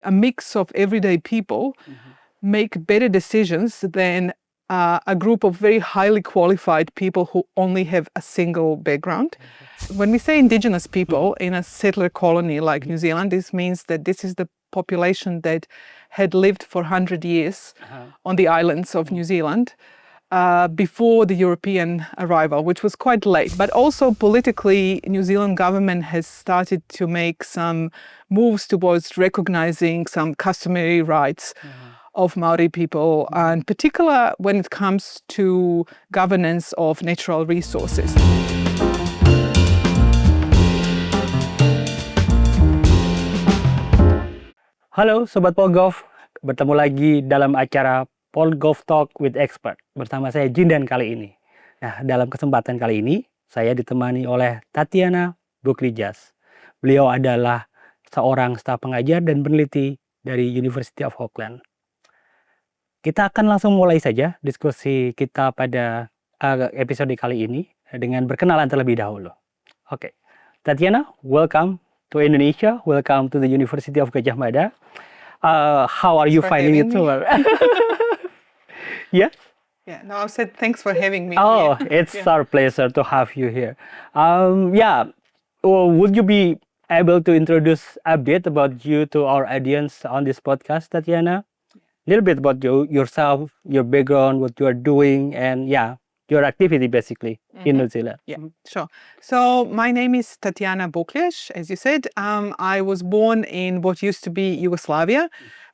a mix of everyday people make better decisions than a group of very highly qualified people who only have a single background. When we say Indigenous people in a settler colony like New Zealand, this means that this is the population that had lived for 100 years on the islands of New Zealand before the European arrival, which was quite late. But also politically, New Zealand government has started to make some moves towards recognizing some customary rights of Māori people, in particular when it comes to governance of natural resources. Halo Sobat Polgov, bertemu lagi dalam acara Polgov Talk with Expert bersama saya Djindan kali ini. Nah, dalam kesempatan kali ini saya ditemani oleh Tatjana Buklijas. Beliau adalah seorang staf pengajar dan peneliti dari University of Auckland. Kita akan langsung mulai saja diskusi kita pada episode kali ini dengan berkenalan terlebih dahulu. Oke, Tatjana, welcome to Indonesia. Welcome to the University of Gajah Mada. How are you finding it so well? Yeah? Yeah, no, I said thanks for having me. Oh, it's our pleasure to have you here. Would you be able to introduce a bit about you to our audience on this podcast, Tatjana? A little bit about yourself, your background, what you are doing, and your activity basically in New Zealand. Yeah, sure. So my name is Tatjana Buklijas, as you said. I was born in what used to be Yugoslavia,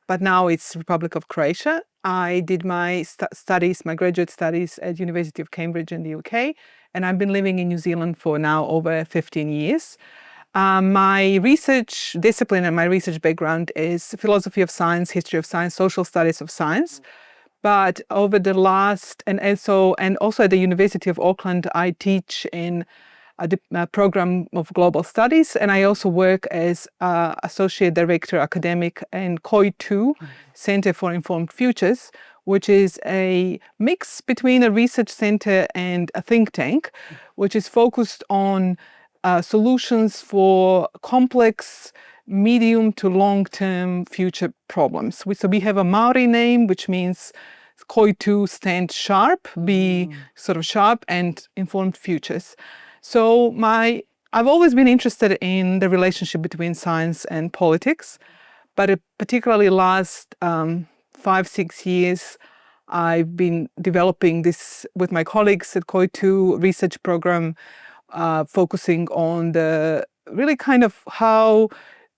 but now it's Republic of Croatia. I did my studies, my graduate studies at University of Cambridge in the UK, and I've been living in New Zealand for now over 15 years. My research discipline and my research background is philosophy of science, history of science, social studies of science. But over the last, and also at the University of Auckland, I teach in a program of global studies, and I also work as associate director academic in COI2, Center for Informed Futures, which is a mix between a research center and a think tank, which is focused on solutions for complex medium to long-term future problems. So we have a Māori name, which means COI2 stand sharp, be sort of sharp and informed futures. So I've always been interested in the relationship between science and politics, but particularly last 5-6 years, I've been developing this with my colleagues at COI2 research program, focusing on the really kind of how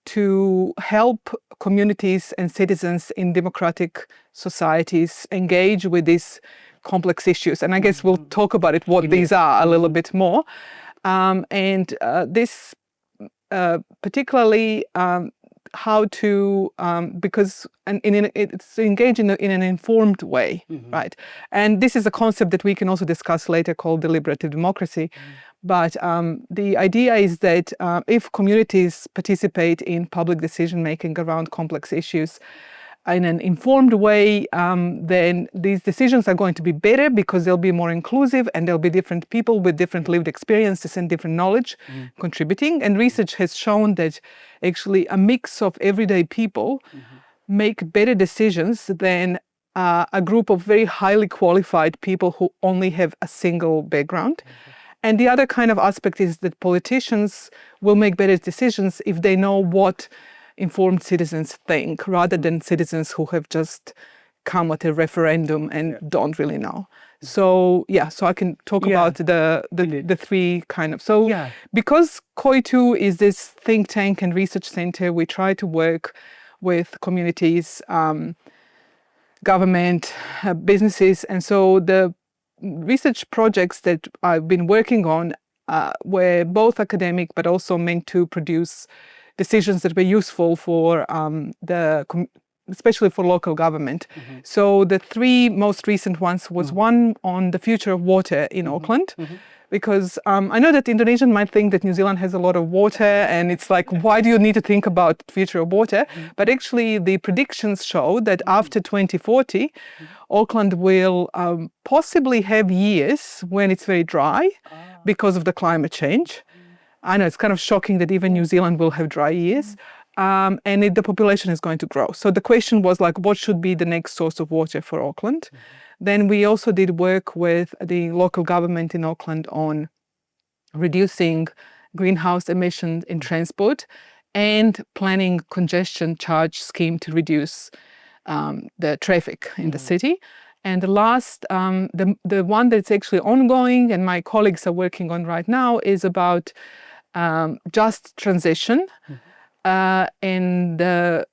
to help communities and citizens in democratic societies engage with these complex issues. And I guess we'll talk about it, what these are a little bit more. This particularly how to, because it's engaged in an informed way, right? And this is a concept that we can also discuss later called deliberative democracy. But the idea is that if communities participate in public decision-making around complex issues in an informed way, then these decisions are going to be better because they'll be more inclusive and there'll be different people with different lived experiences and different knowledge contributing. And research has shown that actually a mix of everyday people make better decisions than a group of very highly qualified people who only have a single background. And the other kind of aspect is that politicians will make better decisions if they know what informed citizens think, rather than citizens who have just come at a referendum and don't really know. So so I can talk about the three kind of. So because COI2 is this think tank and research center, we try to work with communities, government, businesses, and so the research projects that I've been working on were both academic but also meant to produce decisions that were useful for especially for local government. So the three most recent ones was one on the future of water in Auckland, because I know that Indonesian might think that New Zealand has a lot of water and it's like, why do you need to think about future of water? But actually the predictions show that after 2040, Auckland will possibly have years when it's very dry because of the climate change. I know it's kind of shocking that even New Zealand will have dry years. the population is going to grow. So the question was like, what should be the next source of water for Auckland? Then we also did work with the local government in Auckland on reducing greenhouse emissions in transport and planning congestion charge scheme to reduce the traffic in the city. And the last, the one that's actually ongoing and my colleagues are working on right now is about just transition. And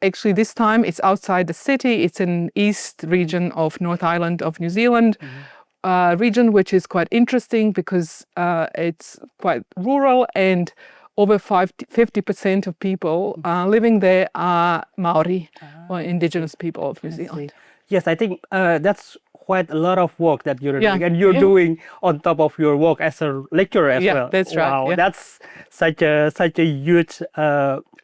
actually this time it's outside the city. It's in east region of North Island of New Zealand, region which is quite interesting because it's quite rural and over 50% of people living there are Māori or indigenous people of New Zealand. Yes, I think that's quite a lot of work that you're doing, and you're Yeah. doing on top of your work as a lecturer as well. That's right. Wow, Yeah. that's such a huge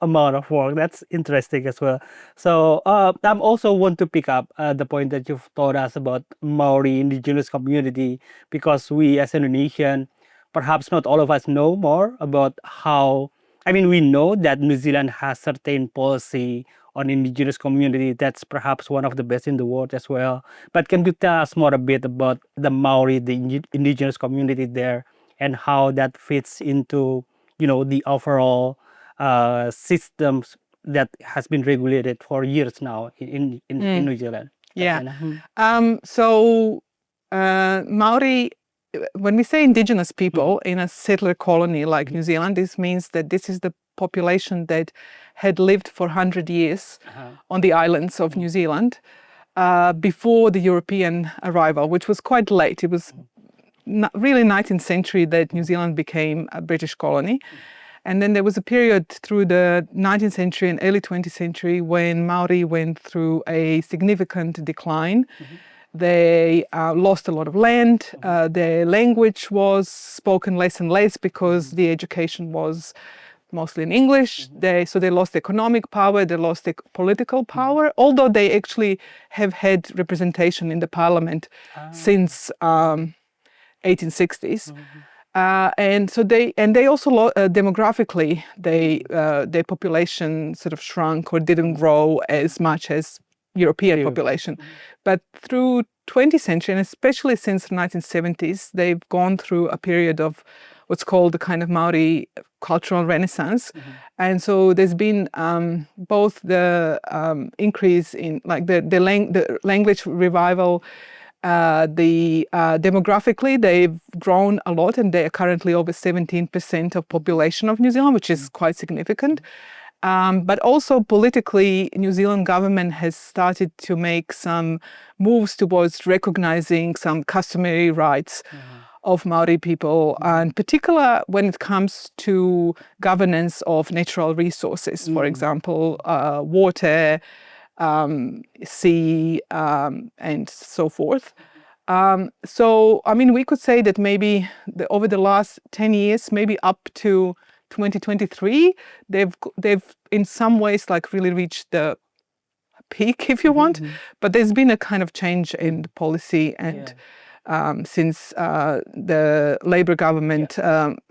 amount of work. That's interesting as well. So I'm also want to pick up the point that you've told us about Maori indigenous community, because we as Indonesian, perhaps not all of us know more about how. I mean, we know that New Zealand has certain policy on indigenous community that's perhaps one of the best in the world as well. But can you tell us more a bit about the Maori, the indigenous community there, and how that fits into, you know, the overall systems that has been regulated for years now in New Zealand? Yeah. So Maori, when we say indigenous people in a settler colony like New Zealand, this means that this is the population that had lived for 100 years on the islands of New Zealand before the European arrival, which was quite late. It was really 19th century that New Zealand became a British colony. And then there was a period through the 19th century and early 20th century when Maori went through a significant decline. They lost a lot of land. Their language was spoken less and less because the education was mostly in English. So they lost economic power, they lost their political power, although they actually have had representation in the parliament since 1860s. And so they also demographically their population sort of shrunk or didn't grow as much as European population. But through 20th century, and especially since the 1970s, they've gone through a period of what's called the kind of Maori cultural renaissance. And so there's been both the increase in like the language revival, demographically they've grown a lot, and they are currently over 17% of population of New Zealand, which is quite significant. But also politically, New Zealand government has started to make some moves towards recognizing some customary rights of Maori people, and particular when it comes to governance of natural resources, for example, water, sea, and so forth. So, I mean, we could say that maybe over the last 10 years, maybe up to 2023, they've in some ways like really reached the peak, if you want. But there's been a kind of change in the policy, and since the Labour government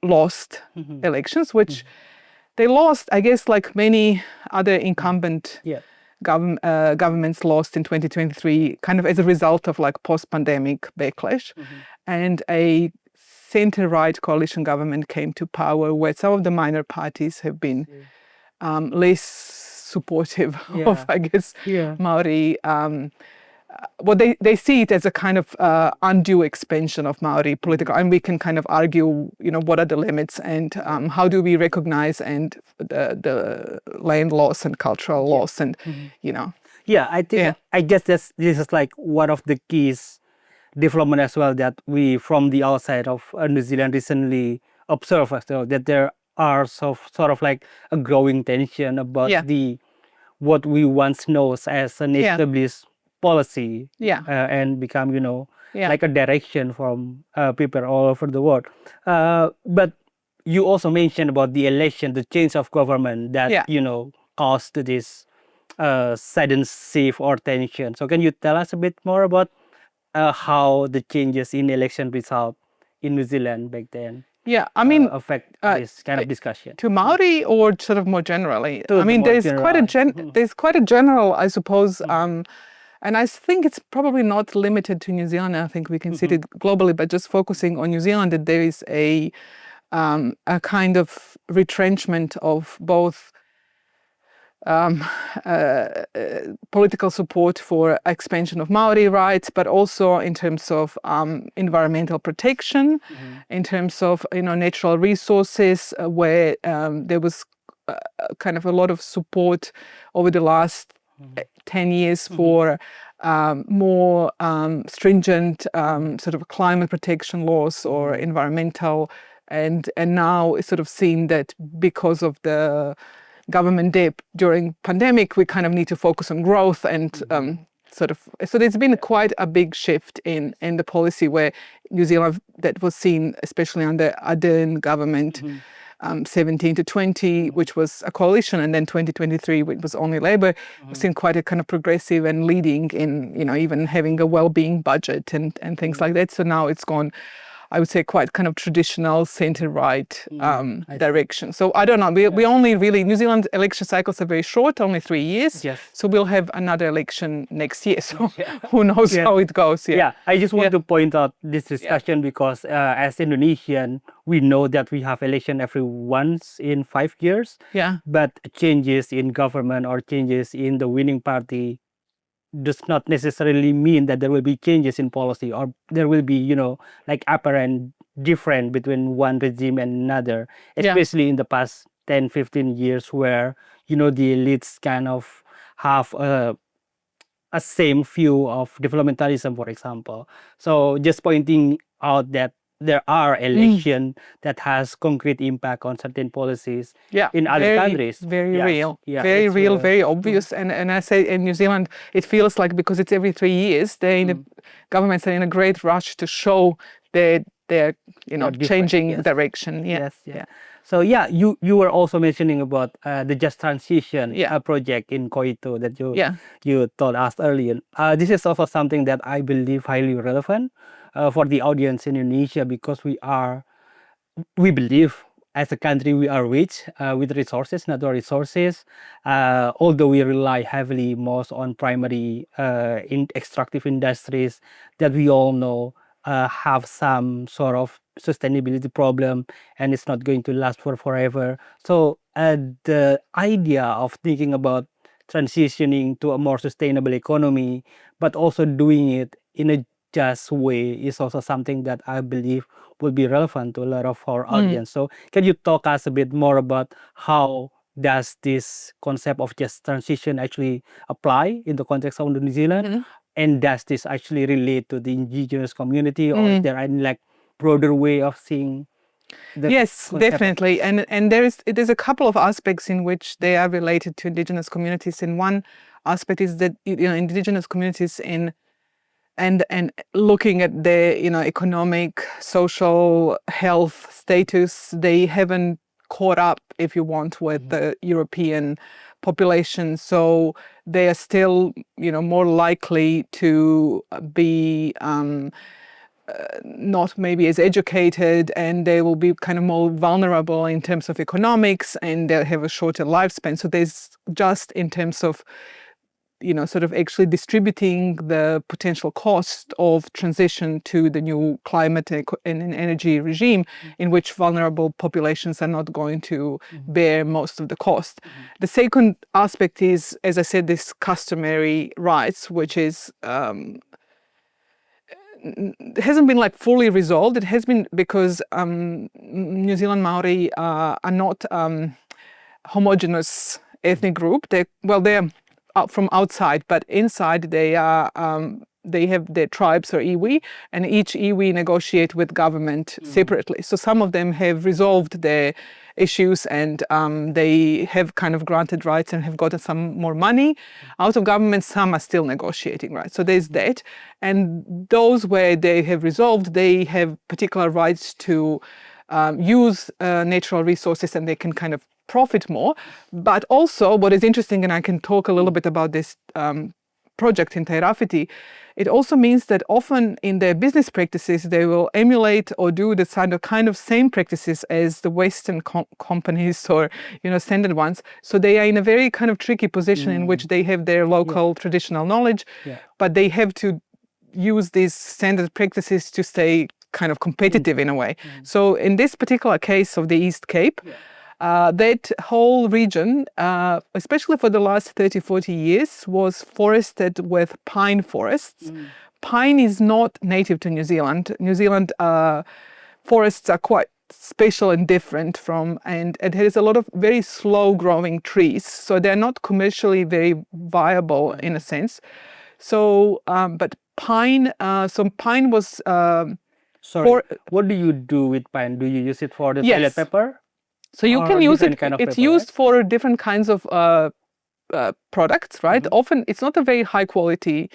lost elections, which they lost, I guess, like many other incumbent governments lost in 2023, kind of as a result of like post-pandemic backlash, and a centre-right coalition government came to power, where some of the minor parties have been less supportive of, I guess, Maori. Well, they see it as a kind of undue expansion of Maori political, and we can kind of argue, you know, what are the limits and how do we recognize and the land loss and cultural loss, and you know. Yeah, I think I guess this is like one of the keys development as well that we from the outside of New Zealand recently observe as well, that there are sort of like a growing tension about what we once knows as an established policy and become, you know, like a direction from people all over the world. But you also mentioned about the election, the change of government that, you know, caused this sudden shift or tension. So can you tell us a bit more about how the changes in election result in New Zealand back then? Yeah, I mean, affect this kind of discussion? to Māori or sort of more generally? To I mean, more there's quite a general, I suppose, and I think it's probably not limited to New Zealand. I think we can see it globally, but just focusing on New Zealand, that there is a kind of retrenchment of both political support for expansion of Māori rights, but also in terms of environmental protection, in terms of natural resources, where there was kind of a lot of support over the last 10 years for more stringent sort of climate protection laws or environmental, and now it's sort of seen that because of the government debt during pandemic, we kind of need to focus on growth and so there's been quite a big shift in the policy, where New Zealand, that was seen especially under Ardern government, 17 to 20, which was a coalition, and then 2023, which was only Labour, we've seen quite a kind of progressive and leading in, even having a well-being budget and things like that. So now it's gone, I would say, quite kind of traditional centre-right direction. So I don't know. We only really, New Zealand election cycles are very short, only 3 years. Yes. So we'll have another election next year. So who knows how it goes. Yeah, I just want to point out this discussion because as Indonesian, we know that we have election every once in 5 years. Yeah. But changes in government or changes in the winning party does not necessarily mean that there will be changes in policy, or there will be, like apparent difference between one regime and another, especially in the past 10, 15 years where, the elites kind of have a same view of developmentalism, for example. So just pointing out that there are elections that has concrete impact on certain policies in other countries. Very real. Very real, very obvious. And I say in New Zealand, it feels like because it's every 3 years, governments are in a great rush to show that they're changing direction. Yes. So you were also mentioning about the Just Transition project in Koito that you told us earlier. This is also something that I believe highly relevant for the audience in Indonesia, because we believe as a country we are rich with resources, natural resources, although we rely heavily most on primary extractive industries that we all know have some sort of sustainability problem, and it's not going to last for forever. So the idea of thinking about transitioning to a more sustainable economy, but also doing it in a just way, is also something that I believe will be relevant to a lot of our audience. So can you talk us a bit more about how does this concept of just transition actually apply in the context of New Zealand? And does this actually relate to the indigenous community, or is there any like broader way of seeing the concept? Definitely. And there's a couple of aspects in which they are related to indigenous communities. And one aspect is that indigenous communities and looking at their economic, social, health status, they haven't caught up, if you want, with the European population. So they are still more likely to be not maybe as educated, and they will be kind of more vulnerable in terms of economics, and they'll have a shorter lifespan. So there's just in terms of sort of actually distributing the potential cost of transition to the new climate and energy regime, in which vulnerable populations are not going to bear most of the cost. The second aspect is, as I said, this customary rights, which is hasn't been like fully resolved. It has been because New Zealand Māori are not homogeneous ethnic group. They're from outside, but inside they are they have their tribes or iwi, and each iwi negotiate with government separately. So some of them have resolved their issues, and they have kind of granted rights and have gotten some more money out of government. Some are still negotiating rights. So there's that. And those where they have resolved, they have particular rights to use natural resources, and they can kind of profit more. But also what is interesting, and I can talk a little bit about this project in Tairāwhiti, it also means that often in their business practices, they will emulate or do the kind of same practices as the Western companies or, standard ones. So they are in a very kind of tricky position in which they have their local traditional knowledge, but they have to use these standard practices to stay kind of competitive in a way. So in this particular case of the East Cape, that whole region, especially for the last 30, 40 years, was forested with pine forests. Pine is not native to New Zealand. New Zealand forests are quite special and different and it has a lot of very slow growing trees. So they're not commercially very viable in a sense. So, but pine, pine was... Sorry, what do you do with pine? Do you use it for the toilet paper? So you can use it, it's used for different kinds of products, right? Often it's not a very high quality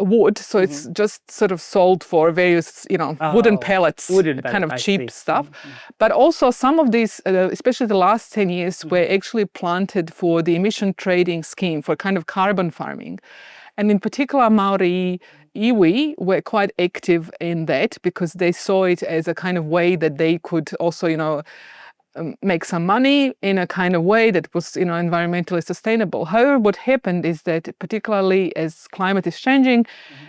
wood, so it's just sort of sold for various, wooden pellets, kind of cheap stuff. But also some of these, especially the last 10 years, were actually planted for the emission trading scheme for kind of carbon farming. And in particular, Māori iwi were quite active in that because they saw it as a kind of way that they could also, make some money in a kind of way that was, environmentally sustainable. However, what happened is that particularly as climate is changing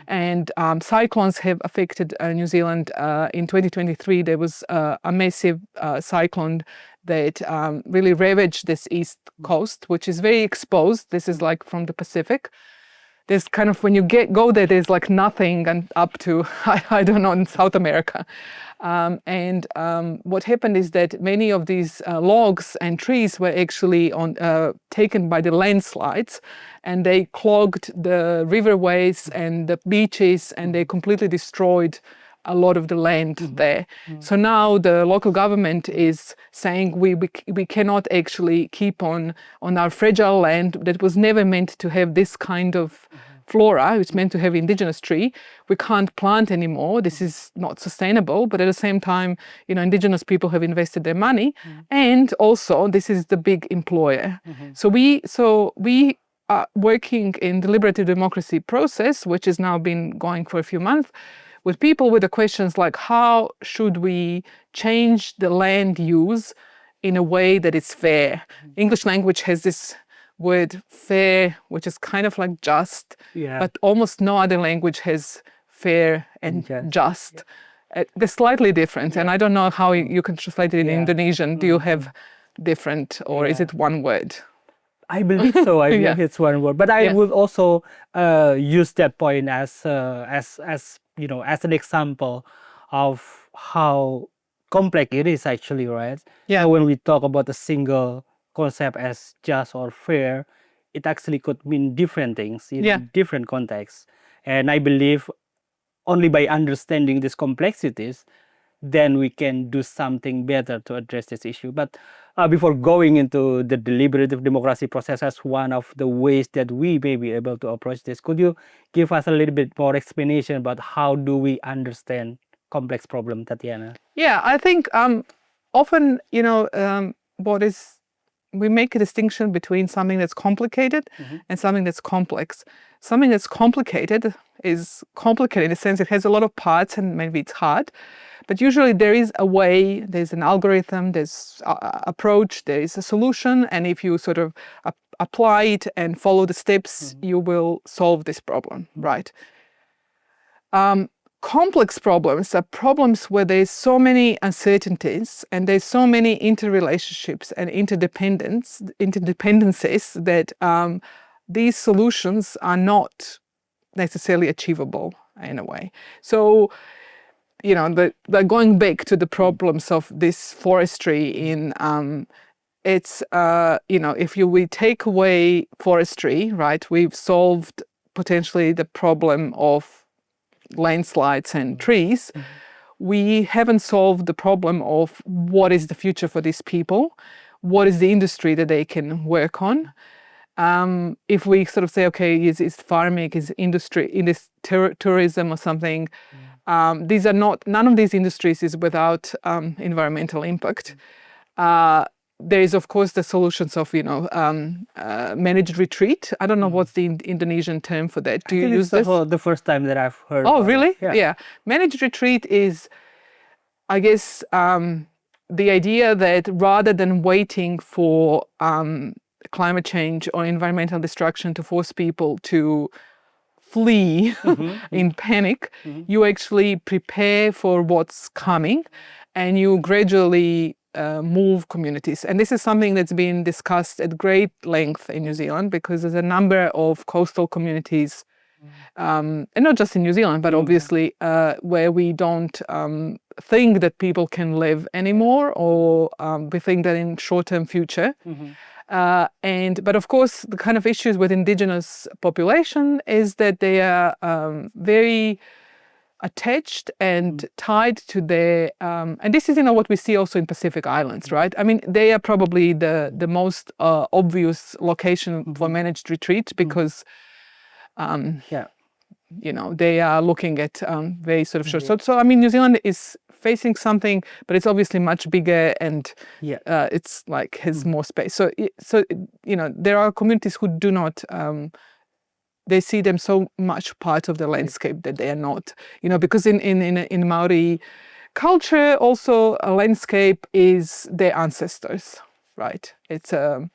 and cyclones have affected New Zealand, in 2023, there was a massive cyclone that really ravaged this east coast, which is very exposed. This is like from the Pacific. There's kind of, when you go there, there's like nothing and up to, I don't know, in South America. What happened is that many of these logs and trees were actually taken by the landslides, and they clogged the riverways and the beaches, and they completely destroyed a lot of the land there. So now the local government is saying we cannot actually keep on our fragile land that was never meant to have this kind of flora. It's meant to have indigenous tree. We can't plant anymore. This is not sustainable. But at the same time, indigenous people have invested their money, and also this is the big employer. So we are working in deliberative democracy process, which has now been going for a few months, with people with the questions like, how should we change the land use in a way that is fair? English language has this word fair, which is kind of like just, but almost no other language has fair and just. They're slightly different, and I don't know how you can translate it in Indonesian. Do you have different, or is it one word? I believe so. I believe it's one word, but I would also use that point as an example of how complex it is actually, right? Yeah. So when we talk about a single concept as just or fair, it actually could mean different things in different contexts. And I believe only by understanding these complexities, then we can do something better to address this issue. But before going into the deliberative democracy process as one of the ways that we may be able to approach this, could you give us a little bit more explanation about how do we understand complex problem, Tatjana? Yeah, I think often, we make a distinction between something that's complicated and something that's complex. Something that's complicated is complicated in the sense it has a lot of parts and maybe it's hard. But usually there is a way, there's an algorithm, there's an approach, there is a solution, and if you sort of apply it and follow the steps, you will solve this problem, right? Complex problems are problems where there's so many uncertainties and there's so many interrelationships and interdependencies that these solutions are not necessarily achievable in a way. So, going back to the problems of this forestry in, if we take away forestry, right, we've solved potentially the problem of landslides and trees. We haven't solved the problem of what is the future for these people, what is the industry that they can work on. If we sort of say, okay, is farming, is industry, in this tourism or something, none of these industries is without environmental impact. there is, of course, the solutions of, managed retreat. I don't know what's the Indonesian term for that. Do you use this? The first time that I've heard. Oh, about really? it. Yeah. Managed retreat is, I guess, the idea that rather than waiting for climate change or environmental destruction to force people to flee in panic, you actually prepare for what's coming and you gradually move communities. And this is something that's been discussed at great length in New Zealand, because there's a number of coastal communities, and not just in New Zealand, but obviously where we don't think that people can live anymore, or we think that in short-term future. But of course, the kind of issues with indigenous population is that they are very attached and tied to their, and this is, what we see also in Pacific Islands, right? I mean, they are probably the most obvious location for managed retreat, because, they are looking at very sort of short. So, I mean, New Zealand is facing something, but it's obviously much bigger, and it's like has more space. So there are communities who do not. They see them so much part of the landscape that they are not. Because in Māori culture, also a landscape is their ancestors, right? It's the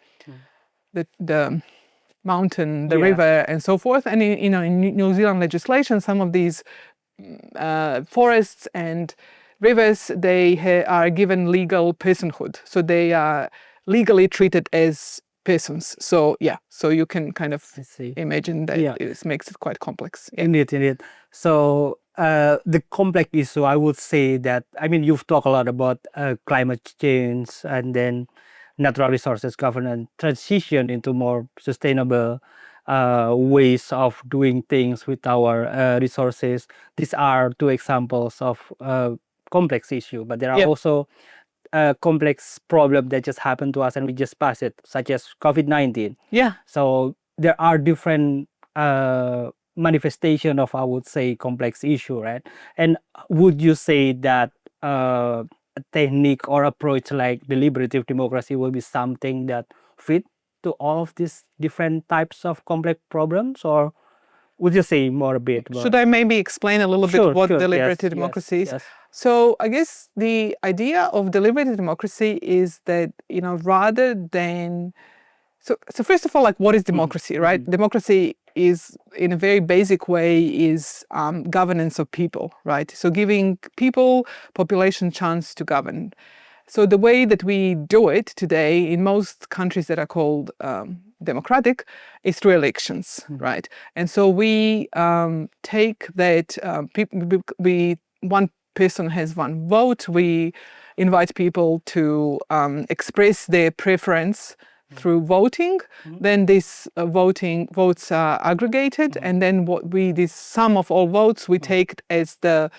mountain, the river, and so forth. And in New Zealand legislation, some of these forests and rivers, they are given legal personhood, so they are legally treated as persons. So so you can kind of imagine that it makes it quite complex. Indeed. So the complex issue, I would say that, I mean, you've talked a lot about climate change, and then natural resources governance, transition into more sustainable ways of doing things with our resources. These are two examples of complex issue, but there are also complex problem that just happened to us and we just passed it, such as COVID-19. So there are different manifestation of, I would say, complex issue, right? And would you say that a technique or approach like deliberative democracy will be something that fit to all of these different types of complex problems, or would you say more a bit about... Should I maybe explain a little bit what deliberative democracy is? So I guess the idea of deliberative democracy is that, rather than... So first of all, like, what is democracy, right? Democracy is, in a very basic way, is governance of people, right? So giving people, population, chance to govern. So the way that we do it today in most countries that are called democratic is through elections, right? And so we take that one person has one vote. We invite people to express their preference through voting. Then these votes are aggregated, and then this sum of all votes we take as the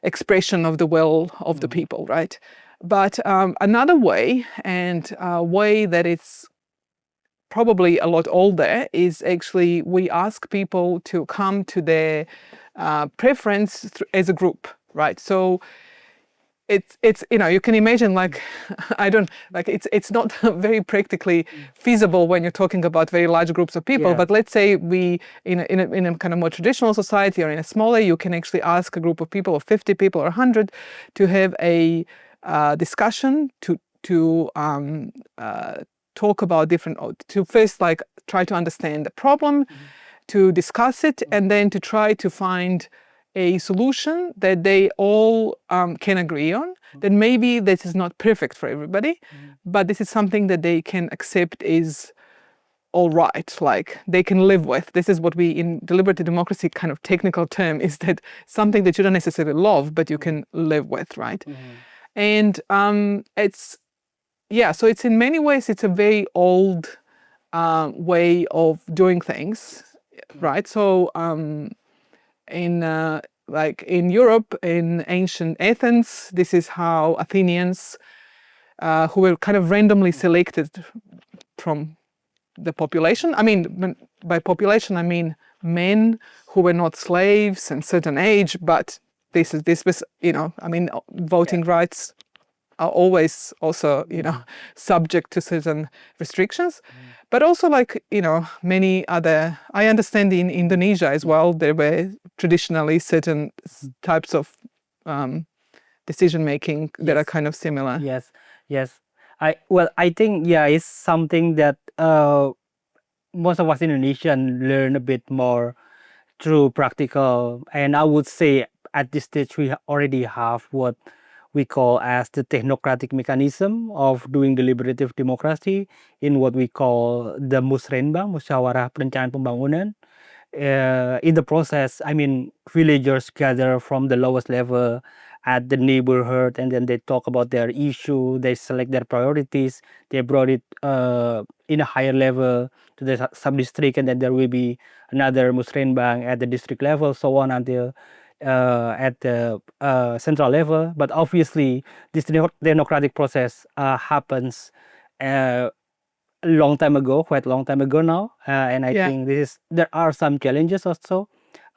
expression of the will of the people, right? But another way, and a way that it's probably a lot older, is actually we ask people to come to their preference as a group, right? So it's you can imagine, like, it's not very practically feasible when you're talking about very large groups of people. But let's say we in a kind of more traditional society, or in a smaller, you can actually ask a group of people, of 50 people or 100, to have a discussion, to talk about to first, like, try to understand the problem, to discuss it, and then to try to find a solution that they all can agree on. That maybe this is not perfect for everybody, but this is something that they can accept is all right, like they can live with. This is what we, in deliberative democracy, kind of technical term, is that something that you don't necessarily love, but you can live with, right? And so it's, in many ways, it's a very old way of doing things, right? So in Europe, in ancient Athens, this is how Athenians, who were kind of randomly selected from the population. I mean, by population, I mean men who were not slaves and certain age, but this was, I mean, voting rights are always also, subject to certain restrictions. But also like, many other, I understand in Indonesia as well, there were traditionally certain types of decision making that are kind of similar. Yes. I think it's something that most of us Indonesian learn a bit more through practical, and I would say at this stage we already have what we call as the technocratic mechanism of doing deliberative democracy in what we call the musrenbang, musyawarah perencanaan pembangunan. In the process, I mean, villagers gather from the lowest level at the neighborhood, and then they talk about their issue, they select their priorities, they brought it in a higher level to the sub-district, and then there will be another musrenbang at the district level, so on until at the central level. But obviously, this democratic process happens a long time ago, quite a long time ago now, and I think there are some challenges also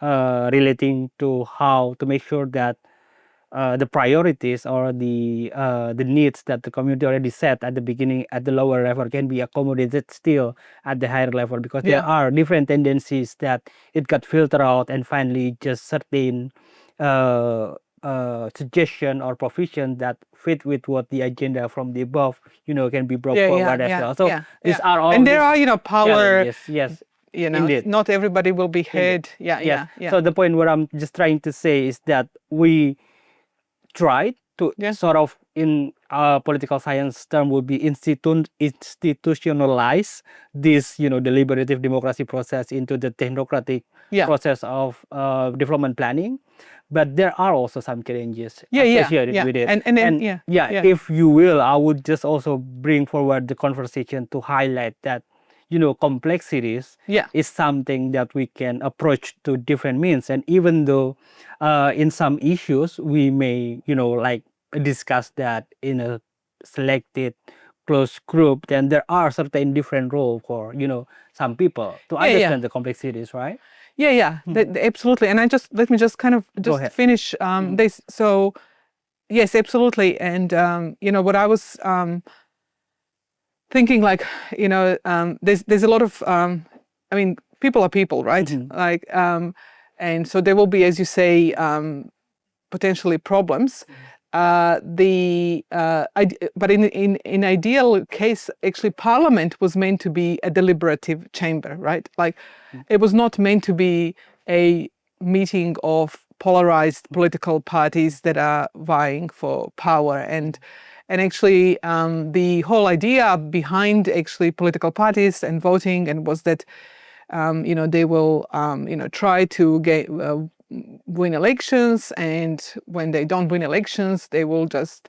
relating to how to make sure that the priorities or the needs that the community already set at the beginning at the lower level can be accommodated still at the higher level, because there are different tendencies that it got filtered out, and finally just certain suggestion or provision that fit with what the agenda from the above can be brought forward as well. So these are all, and there are power yes indeed. Not everybody will be heard. So the point what I'm just trying to say is that we try to sort of, in political science term, would be institutionalize this deliberative democracy process into the technocratic process of development planning. But there are also some challenges associated with it. And if you will, I would just also bring forward the conversation to highlight that complexities is something that we can approach to different means. And even though in some issues we may like discuss that in a selected close group, then there are certain different roles for some people to understand the complexities, right? Absolutely. And let me just kind of finish this. So yes, absolutely. And what I was thinking, like, there's a lot of people are people, right? Like and so there will be, as you say, potentially problems. But in ideal case, actually, Parliament was meant to be a deliberative chamber, right? Like, it was not meant to be a meeting of polarized political parties that are vying for power. And actually, the whole idea behind actually political parties and voting and was that they will try to get win elections, and when they don't win elections, they will just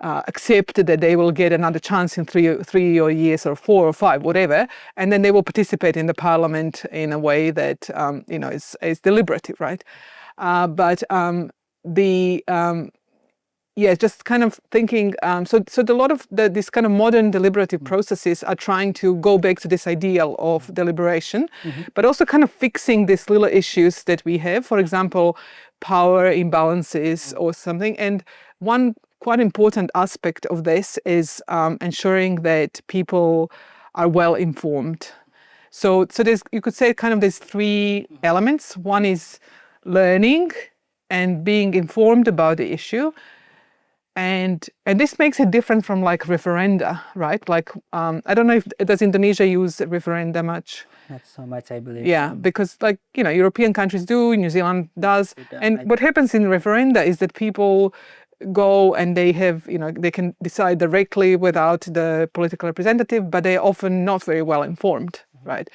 accept that they will get another chance in three years or 4 or 5, whatever, and then they will participate in the parliament in a way that is deliberative, right? Just kind of thinking. So a lot of these kind of modern deliberative processes are trying to go back to this ideal of deliberation, but also kind of fixing these little issues that we have. For example, power imbalances or something. And one quite important aspect of this is ensuring that people are well informed. So there's, you could say, kind of there's 3 elements. One is learning and being informed about the issue. And this makes it different from like referenda, right? Like, I don't know does Indonesia use referenda much? Not so much, I believe. Yeah, because like, European countries do, New Zealand does. And what happens in referenda is that people go and they have, they can decide directly without the political representative, but they're often not very well informed, right?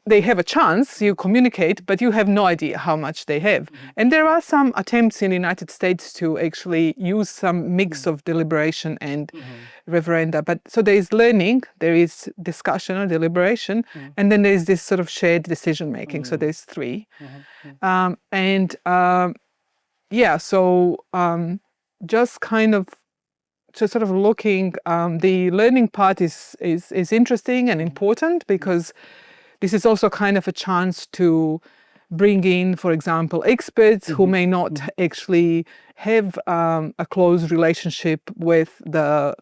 They have a chance, you communicate, but you have no idea how much they have. And there are some attempts in the United States to actually use some mix of deliberation and referenda. But so there is learning, there is discussion or deliberation, and then there is this sort of shared decision making. So there's 3. Just kind of just sort of looking, the learning part is interesting and important because this is also kind of a chance to bring in, for example, experts who may not actually have a close relationship with the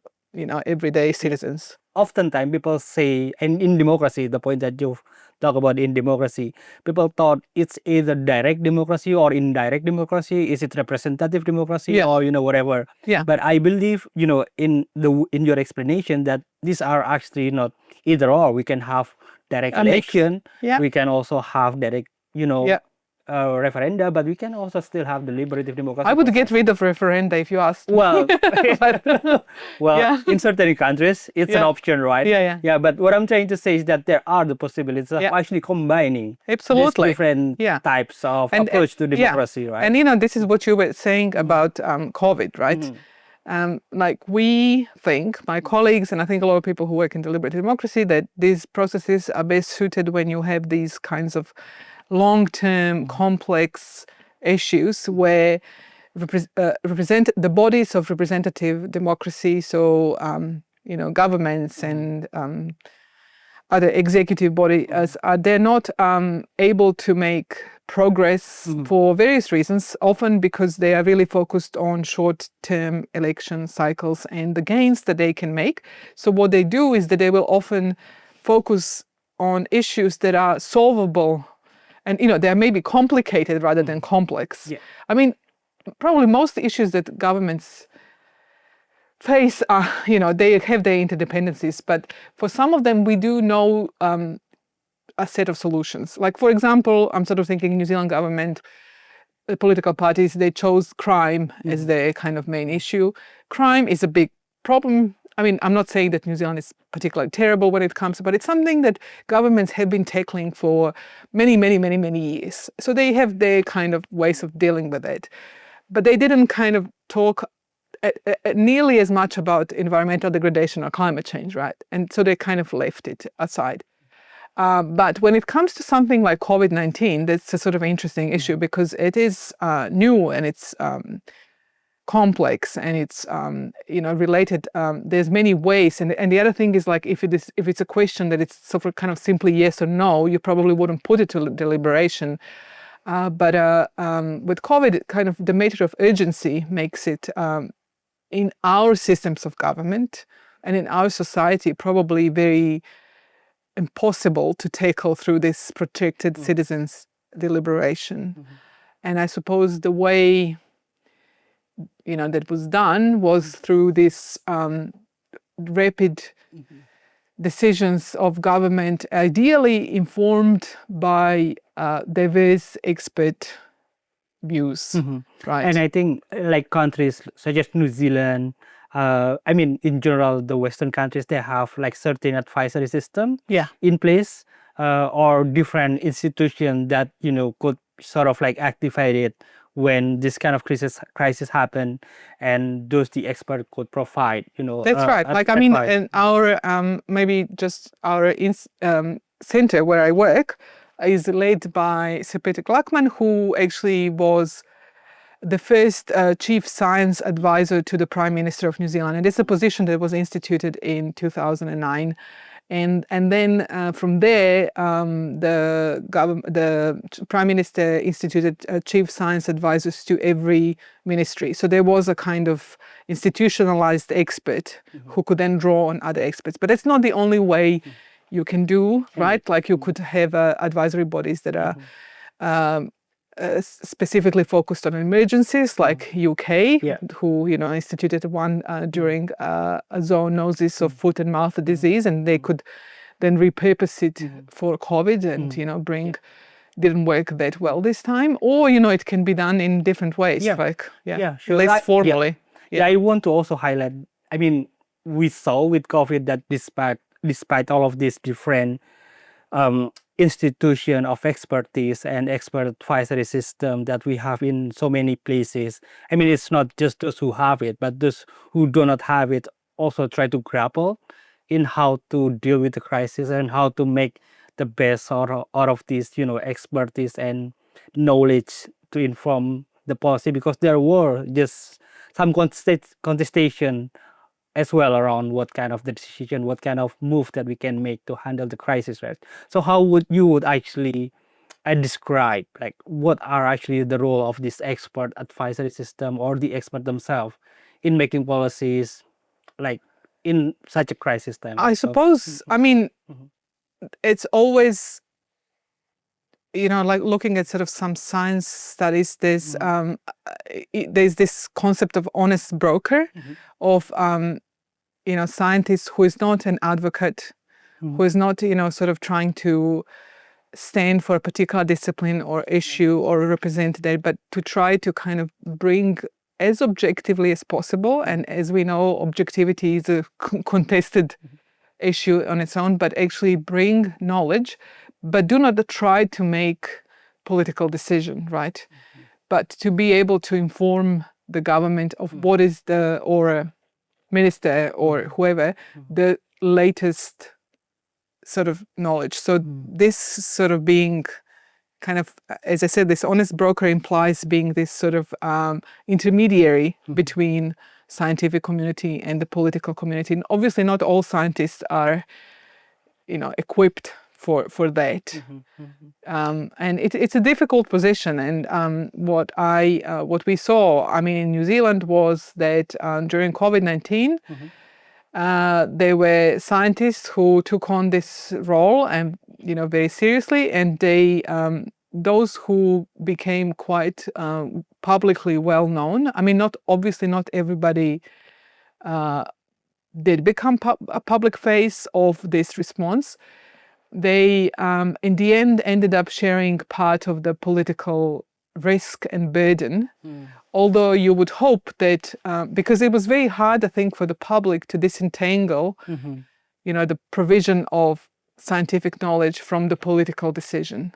everyday citizens. Oftentimes people say, and in democracy, the point that you talk about in democracy, people thought it's either direct democracy or indirect democracy. Is it representative democracy or whatever? Yeah. But I believe in your explanation that these are actually not either or. We can have direct election. Yeah. We can also have direct referenda, but we can also still have deliberative democracy. I would get rid of referenda if you asked. Well, in certain countries, it's an option, right? Yeah. But what I'm trying to say is that there are the possibilities of actually combining absolutely different types of approach to democracy, right? And this is what you were saying about COVID, right? Like we think, my colleagues, and I think a lot of people who work in deliberative democracy, that these processes are best suited when you have these kinds of long-term complex issues where represent the bodies of representative democracy, so governments and other executive bodies, they're not able to make progress for various reasons, often because they are really focused on short-term election cycles and the gains that they can make. So what they do is that they will often focus on issues that are solvable, and they may be complicated rather than complex. I mean, probably most issues that governments face are, they have their interdependencies, but for some of them we do know a set of solutions. Like, for example, I'm sort of thinking New Zealand government, the political parties, they chose crime as their kind of main issue. Crime is a big problem. I mean, I'm not saying that New Zealand is particularly terrible when it comes, but it's something that governments have been tackling for many, many, many, many years. So they have their kind of ways of dealing with it. But they didn't kind of talk nearly as much about environmental degradation or climate change, right? And so they kind of left it aside. But when it comes to something like COVID-19, that's a sort of interesting issue because it is new and it's complex and it's related. There's many ways, and the other thing is, like, if it's a question that it's sort of kind of simply yes or no, you probably wouldn't put it to deliberation. But with COVID, kind of the matter of urgency makes it in our systems of government and in our society probably very impossible to tackle through this protected citizens deliberation. And I suppose the way that was done was through this rapid decisions of government, ideally informed by diverse expert views, right? And I think like countries such as New Zealand, I mean, in general, the Western countries, they have like certain advisory system in place or different institutions that, could sort of like activate it when this kind of crisis happen, and the expert could provide, That's right. Like, I mean, in our, maybe just our center where I work is led by Sir Peter Gluckman, who actually was the first chief science advisor to the Prime Minister of New Zealand. And it's a position that was instituted in 2009. And then from there, the Prime Minister instituted chief science advisors to every ministry. So there was a kind of institutionalized expert who could then draw on other experts. But that's not the only way you can do, right? Like, you could have advisory bodies that are specifically focused on emergencies, like UK, who instituted one during a zoonosis of foot and mouth disease, and they could then repurpose it for COVID and bring. Didn't work that well this time, or it can be done in different ways, like sure. less formally. I want to also highlight. I mean, we saw with COVID that despite all of these different institution of expertise and expert advisory system that we have in so many places. I mean, it's not just those who have it, but those who do not have it also try to grapple in how to deal with the crisis and how to make the best out of this, expertise and knowledge to inform the policy, because there were just some contestation as well around what kind of the decision, what kind of move that we can make to handle the crisis, right? So how would you actually I describe like what are actually the role of this expert advisory system or the expert themselves in making policies like in such a crisis time. I suppose, I mean, it's always, like looking at sort of some science studies, there's this concept of honest broker, of scientist who is not an advocate, who is not sort of trying to stand for a particular discipline or issue or represent that, but to try to kind of bring as objectively as possible. And as we know, objectivity is a contested issue on its own, but actually bring knowledge, but do not try to make political decision, right? But to be able to inform the government of what is or a minister or whoever, the latest sort of knowledge. So this sort of being kind of, as I said, this honest broker implies being this sort of intermediary between scientific community and the political community. And obviously not all scientists are, equipped for that. And it's a difficult position. And what we saw, I mean, in New Zealand was that during COVID-19, there were scientists who took on this role and, very seriously, and they, those who became quite publicly well known. I mean, not everybody did become a public face of this response. They, in the end, ended up sharing part of the political risk and burden. Although you would hope that, because it was very hard, I think, for the public to disentangle, the provision of scientific knowledge from the political decision,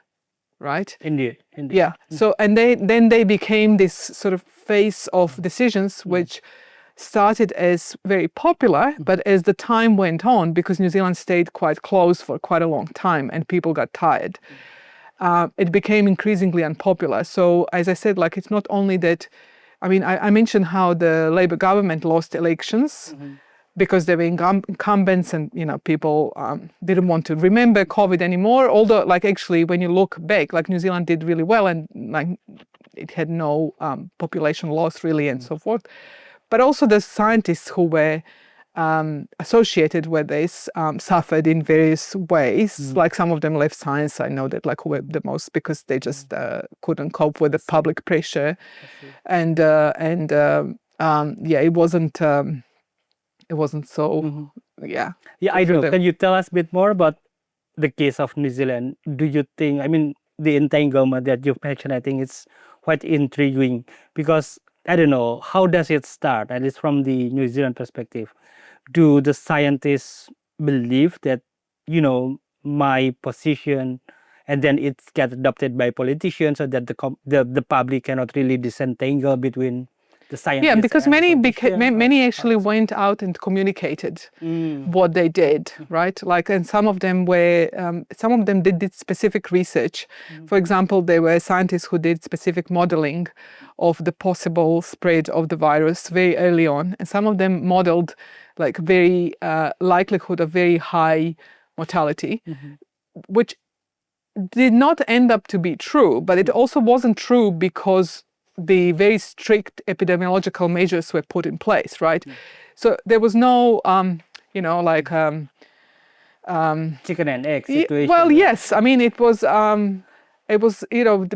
right? Indeed. Yeah. So, and then they became this sort of face of decisions, which started as very popular, but as the time went on, because New Zealand stayed quite close for quite a long time and people got tired, it became increasingly unpopular. So as I said, like, it's not only that, I mean, I mentioned how the Labour government lost elections because they were incumbents and, people didn't want to remember COVID anymore. Although, like, actually, when you look back, like, New Zealand did really well and, like, it had no population loss really and so forth. But also the scientists who were associated with this suffered in various ways. Like, some of them left science, I know that, like, who were the most, because they just couldn't cope with the public pressure. And it wasn't so, Yeah, I don't know. Can you tell us a bit more about the case of New Zealand? Do you think, I mean, the entanglement that you've mentioned, I think it's quite intriguing, because I don't know, how does it start, at least from the New Zealand perspective? Do the scientists believe that, my position, and then it gets adopted by politicians, so that the public cannot really disentangle between the scientists? Yeah, because many actually went out and communicated what they did, right? Like, and some of them did specific research. For example, there were scientists who did specific modeling of the possible spread of the virus very early on, and some of them modeled, like, very likelihood of very high mortality, which did not end up to be true, but it also wasn't true because the very strict epidemiological measures were put in place, right? So there was no, chicken and egg situation. Well, yes. I mean, it was, the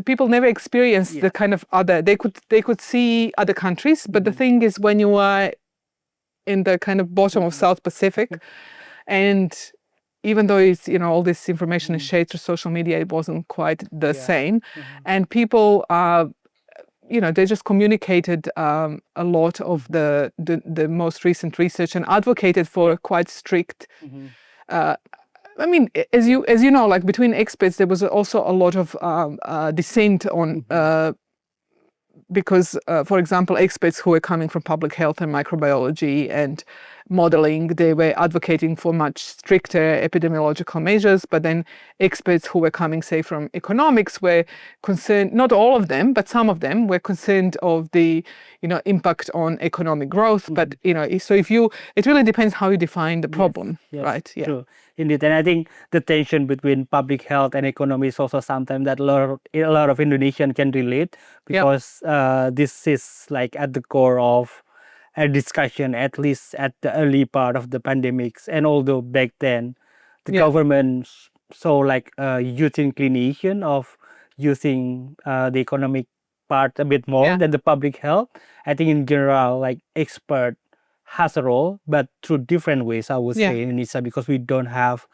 people never experienced the kind of they could see other countries, but the thing is, when you are in the kind of bottom of South Pacific, and even though it's, all this information is shared through social media, it wasn't quite the same. And people they just communicated a lot of the most recent research and advocated for quite strict. I mean, as you know, like, between experts, there was also a lot of dissent on because, for example, experts who were coming from public health and microbiology and modeling. They were advocating for much stricter epidemiological measures, but then experts who were coming, say, from economics were concerned, not all of them, but some of them were concerned of the, impact on economic growth. But, so it really depends how you define the problem, yes, right? Yeah. True. Indeed. And I think the tension between public health and economy is also sometimes that a lot of Indonesian can relate, because this is like at the core of a discussion, at least at the early part of the pandemics. And although back then the government saw like a youth inclination of using the economic part a bit more than the public health, I think in general, like expert has a role, but through different ways, I would say, in Indonesia, because we don't have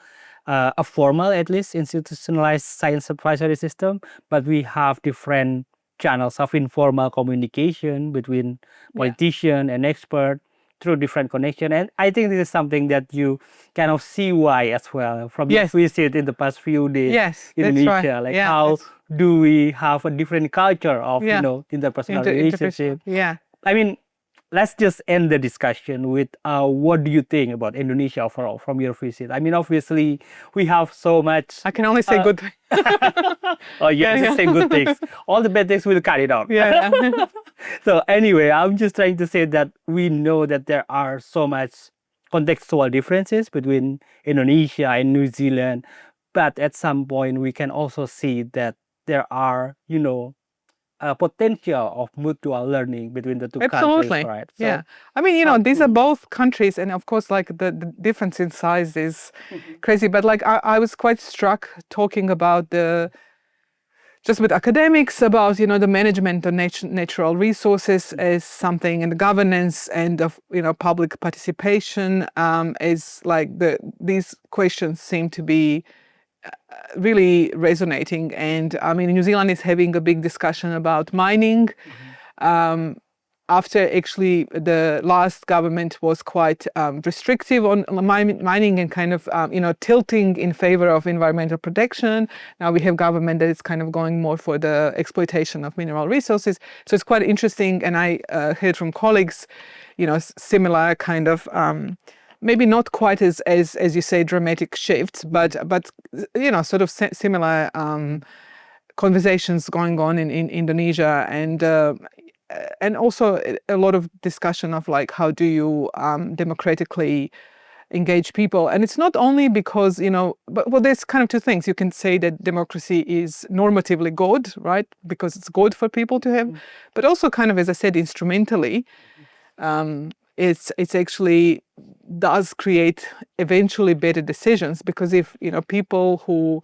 a formal, at least institutionalized science advisory system, but we have different channels of informal communication between politician and expert through different connection. And I think this is something that you kind of see why as well from your visit in the past few days in Indonesia. Right. Like how do we have a different culture of, interpersonal relationship? I mean, let's just end the discussion with what do you think about Indonesia overall from your visit? I mean, obviously, we have so much. I can only say good things. Oh, just say good things. All the bad things will cut it out. Yeah. So anyway, I'm just trying to say that we know that there are so much contextual differences between Indonesia and New Zealand. But at some point, we can also see that there are, potential of mutual learning between the two countries, right? So, I mean, these are both countries, and of course, like the difference in size is crazy. But like I was quite struck talking about just with academics about, the management of natural resources as something, and the governance and of, public participation is like these questions seem to be really resonating. And I mean, New Zealand is having a big discussion about mining. After actually the last government was quite restrictive on mining and kind of, tilting in favor of environmental protection. Now we have government that is kind of going more for the exploitation of mineral resources. So it's quite interesting. And I heard from colleagues, similar kind of, maybe not quite as you say, dramatic shifts, but sort of similar conversations going on in Indonesia, and also a lot of discussion of like how do you democratically engage people. And it's not only because but there's kind of two things. You can say that democracy is normatively good, right, because it's good for people to have, but also kind of, as I said, instrumentally. It's actually does create eventually better decisions, because if people who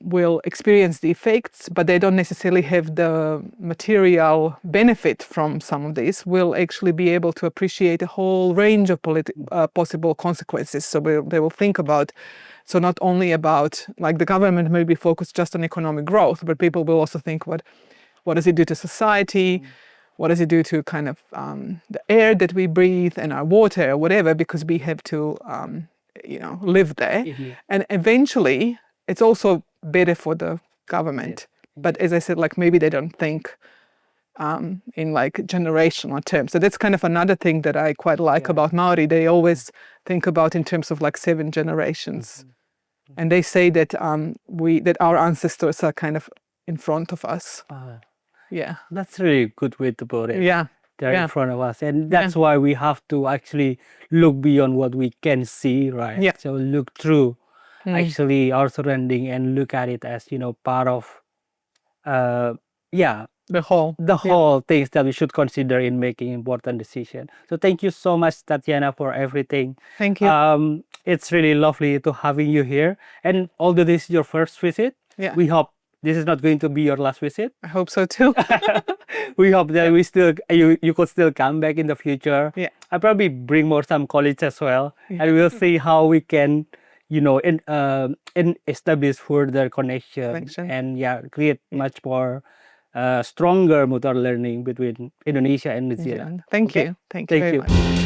will experience the effects, but they don't necessarily have the material benefit from some of this, will actually be able to appreciate a whole range of possible consequences. So they will think about, so not only about, like, the government may be focused just on economic growth, but people will also think what does it do to society? What does it do to kind of the air that we breathe and our water or whatever, because we have to, live there. And eventually, it's also better for the government. But as I said, like, maybe they don't think in like generational terms. So that's kind of another thing that I quite like about Māori. They always think about in terms of like 7 generations. And they say that that our ancestors are kind of in front of us. That's really a good way to put it. They're in front of us, and that's why we have to actually look beyond what we can see, right? So look through actually our surrounding and look at it as part of the whole things that we should consider in making important decisions. So thank you so much, Tatjana, for everything. Thank you. It's really lovely to having you here, and although this is your first visit, we hope this is not going to be your last visit. I hope so too. We hope that you could still come back in the future. I'll probably bring some colleagues as well, and we'll see how we can, establish further connection and create much more stronger mutual learning between Indonesia and New Zealand. Thank you. Thank you very much.